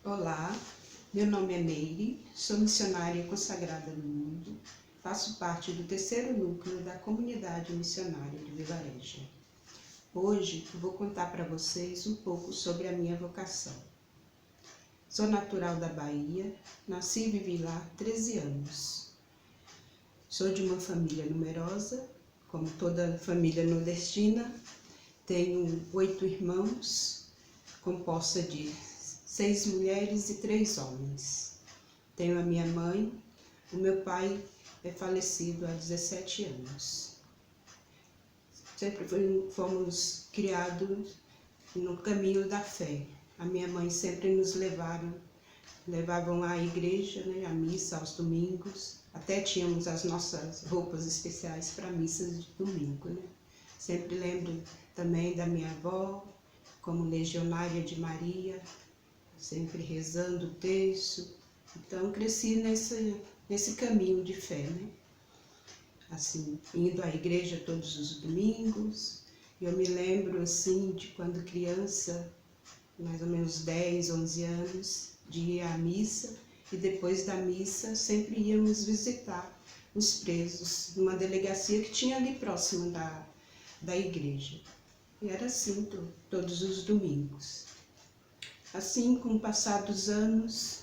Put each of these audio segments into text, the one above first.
Olá, meu nome é Meire, sou missionária consagrada no mundo, faço parte do terceiro núcleo da comunidade missionária de Vilarejo. Hoje vou contar para vocês um pouco sobre a minha vocação. Sou natural da Bahia, nasci e vivi lá há 13 anos. Sou de uma família numerosa, como toda família nordestina. Tenho 8 irmãos, composta de 6 mulheres e 3 homens. Tenho a minha mãe, o meu pai é falecido há 17 anos. Sempre fomos criados no caminho da fé. A minha mãe sempre nos levavam à igreja, à missa aos domingos. Até tínhamos as nossas roupas especiais para missas de domingo. Sempre lembro também da minha avó, como legionária de Maria, sempre rezando o terço. Então cresci nesse caminho de fé, assim, indo à igreja todos os domingos. Eu me lembro assim de quando criança, mais ou menos 10, 11 anos, de ir à missa, e depois da missa sempre íamos visitar os presos numa delegacia que tinha ali próximo da igreja. E era assim todos os domingos. Assim, com o passar dos anos,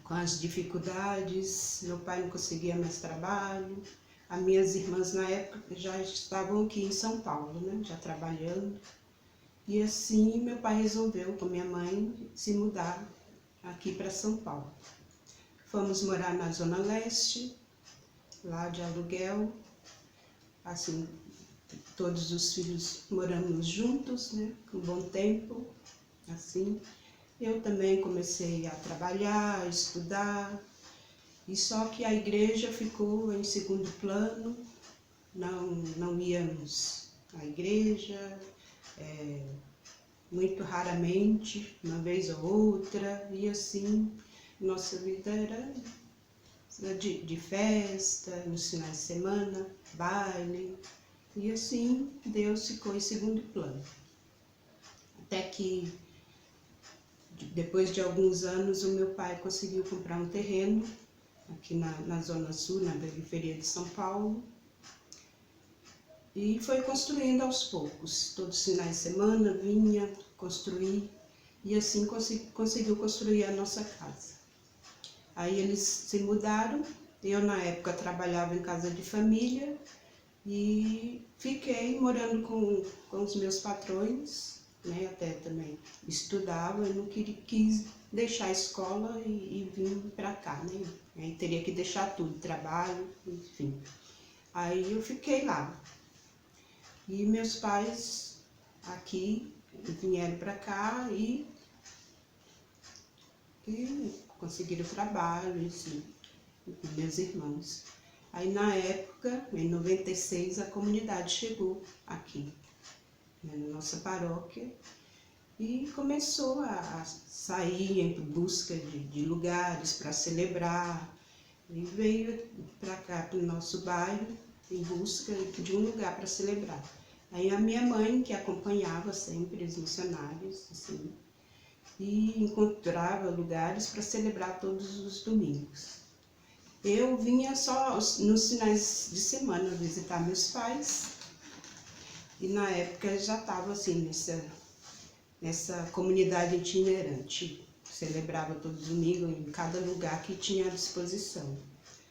com as dificuldades, meu pai não conseguia mais trabalho, as minhas irmãs na época já estavam aqui em São Paulo, já trabalhando. E assim meu pai resolveu com minha mãe se mudar aqui para São Paulo. Fomos morar na Zona Leste, lá de aluguel, assim, todos os filhos moramos juntos, com um bom tempo, assim. Eu também comecei a trabalhar, a estudar, e só que a igreja ficou em segundo plano, não íamos à igreja, muito raramente, uma vez ou outra, e assim, nossa vida era de festa, nos finais de semana, baile, e assim Deus ficou em segundo plano. Até que, depois de alguns anos, o meu pai conseguiu comprar um terreno aqui na Zona Sul, na periferia de São Paulo, e foi construindo aos poucos. Todos os finais de semana vinha construir, e assim conseguiu construir a nossa casa. Aí eles se mudaram, eu na época trabalhava em casa de família e fiquei morando com os meus patrões, até também estudava, eu não quis deixar a escola e vim para cá, Aí teria que deixar tudo, trabalho, enfim. Aí eu fiquei lá. E meus pais aqui vieram para cá e conseguiram trabalho, assim, meus irmãos. Aí na época, em 96, a comunidade chegou aqui, na nossa paróquia, e começou a sair em busca de lugares para celebrar, e veio para cá, para o nosso bairro, em busca de um lugar para celebrar. Aí a minha mãe, que acompanhava sempre os missionários, assim, e encontrava lugares para celebrar todos os domingos. Eu vinha só nos finais de semana visitar meus pais, e na época já estava assim, nessa comunidade itinerante, celebrava todo domingo em cada lugar que tinha à disposição.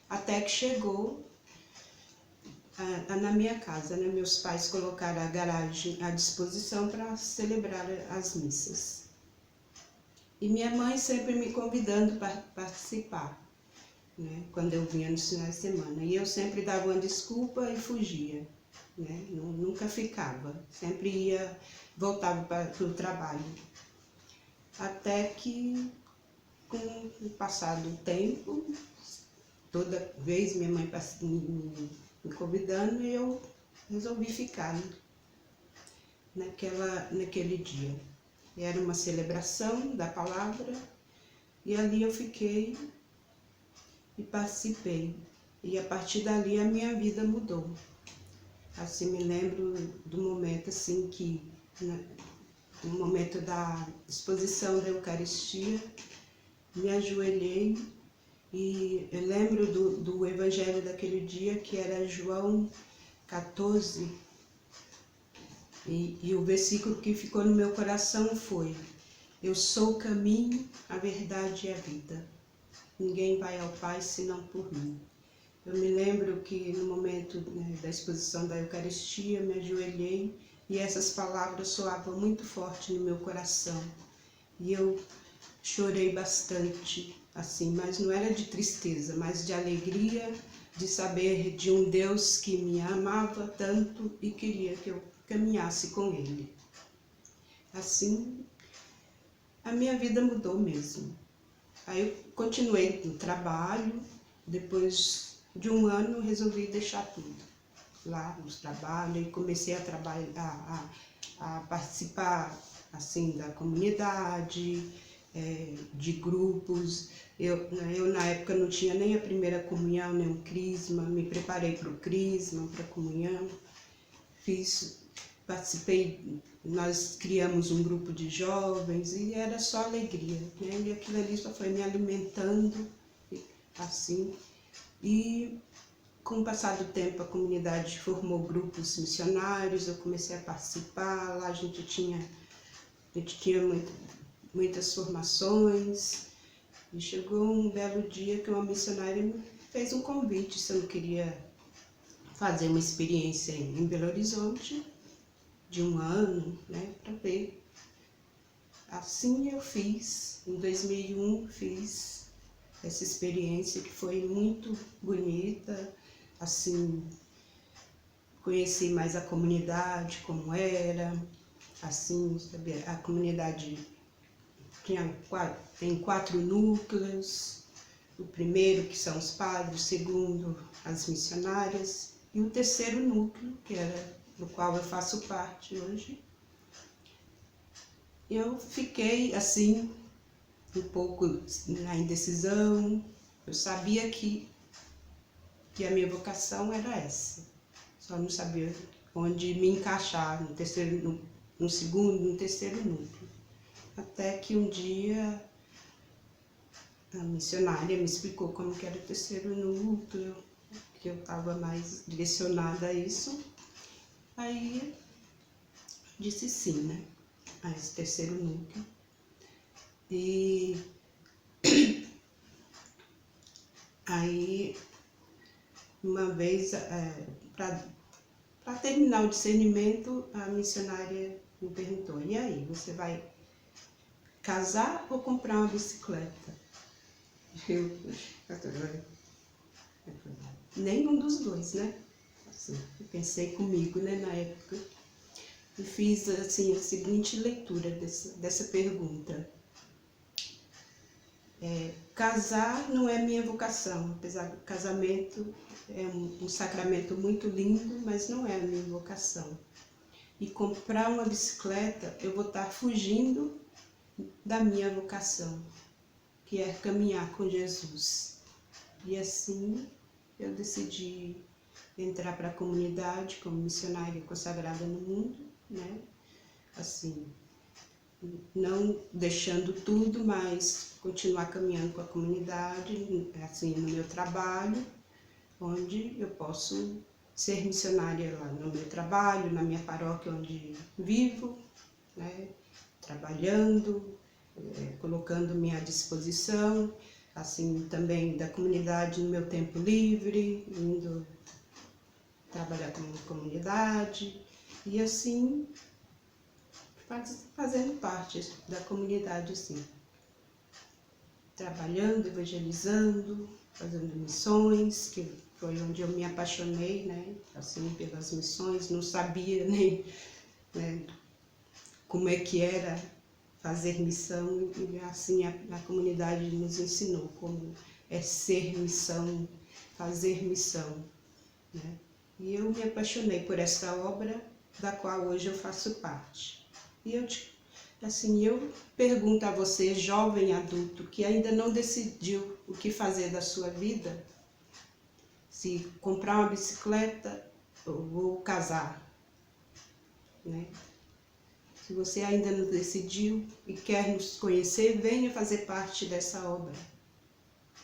Até que chegou na minha casa, meus pais colocaram a garagem à disposição para celebrar as missas. E minha mãe sempre me convidando para participar, quando eu vinha nos finais de semana. E eu sempre dava uma desculpa e fugia, nunca ficava, sempre voltava para o trabalho. Até que, com o passar do tempo, toda vez minha mãe me convidando, eu resolvi ficar naquele dia. Era uma celebração da palavra, e ali eu fiquei e participei. E a partir dali a minha vida mudou. Assim, me lembro do momento assim que no momento da exposição da Eucaristia, me ajoelhei e eu lembro do evangelho daquele dia, que era João 14, e o versículo que ficou no meu coração foi: eu sou o caminho, a verdade e a vida. Ninguém vai ao Pai senão por mim. Eu me lembro que no momento, né, da exposição da Eucaristia, me ajoelhei e essas palavras soavam muito forte no meu coração. E eu chorei bastante, assim, mas não era de tristeza, mas de alegria, de saber de um Deus que me amava tanto e queria que eu caminhasse com Ele. Assim, a minha vida mudou mesmo. Aí eu continuei no trabalho, depois de um ano resolvi deixar tudo lá nos trabalhos e comecei a trabalhar, a participar assim da comunidade, de grupos. Eu na época não tinha nem a primeira comunhão, nem o crisma, me preparei para o crisma, para a comunhão, participei, nós criamos um grupo de jovens e era só alegria, né? E aquilo ali só foi me alimentando, assim. E com o passar do tempo a comunidade formou grupos missionários, eu comecei a participar, lá a gente tinha muitas formações, e chegou um belo dia que uma missionária me fez um convite se eu não queria fazer uma experiência em Belo Horizonte, de um ano, né, para ver. Assim eu fiz, em 2001 fiz essa experiência que foi muito bonita, assim, conheci mais a comunidade, como era, assim, sabe, a comunidade tem 4 núcleos, o primeiro que são os padres, o segundo as missionárias, e o terceiro núcleo, que era do qual eu faço parte hoje. Eu fiquei assim, um pouco na indecisão. Eu sabia que a minha vocação era essa, só não sabia onde me encaixar, no segundo, no terceiro núcleo. Até que um dia a missionária me explicou como que era o terceiro núcleo, que eu estava mais direcionada a isso. Aí disse sim, né, a esse terceiro núcleo. E aí, uma vez, para terminar o discernimento, a missionária me perguntou: e aí, você vai casar ou comprar uma bicicleta? Nenhum dos dois, né? Assim, eu pensei comigo, né, na época, e fiz assim a seguinte leitura dessa pergunta: casar não é minha vocação, apesar do casamento é um sacramento muito lindo, mas não é a minha vocação. E comprar uma bicicleta, eu vou estar fugindo da minha vocação, que é caminhar com Jesus. E assim eu decidi entrar para a comunidade como missionária consagrada no mundo, né? Assim, não deixando tudo, mas continuar caminhando com a comunidade, assim, no meu trabalho, onde eu posso ser missionária lá no meu trabalho, na minha paróquia onde vivo, né? Trabalhando, colocando-me à disposição, assim, também da comunidade no meu tempo livre, indo trabalhar com a comunidade, e assim, fazendo parte da comunidade, assim, trabalhando, evangelizando, fazendo missões, que foi onde eu me apaixonei, né, assim, pelas missões. Não sabia nem, né, como é que era fazer missão, e assim a comunidade nos ensinou como é ser missão, fazer missão, né? E eu me apaixonei por essa obra, da qual hoje eu faço parte. E eu pergunto a você, jovem adulto, que ainda não decidiu o que fazer da sua vida, se comprar uma bicicleta ou casar, né? Se você ainda não decidiu e quer nos conhecer, venha fazer parte dessa obra,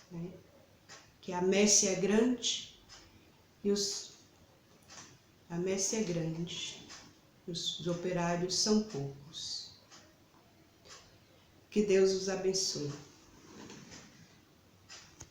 né? Que a messe é grande e a messe é grande, os operários são poucos. Que Deus os abençoe.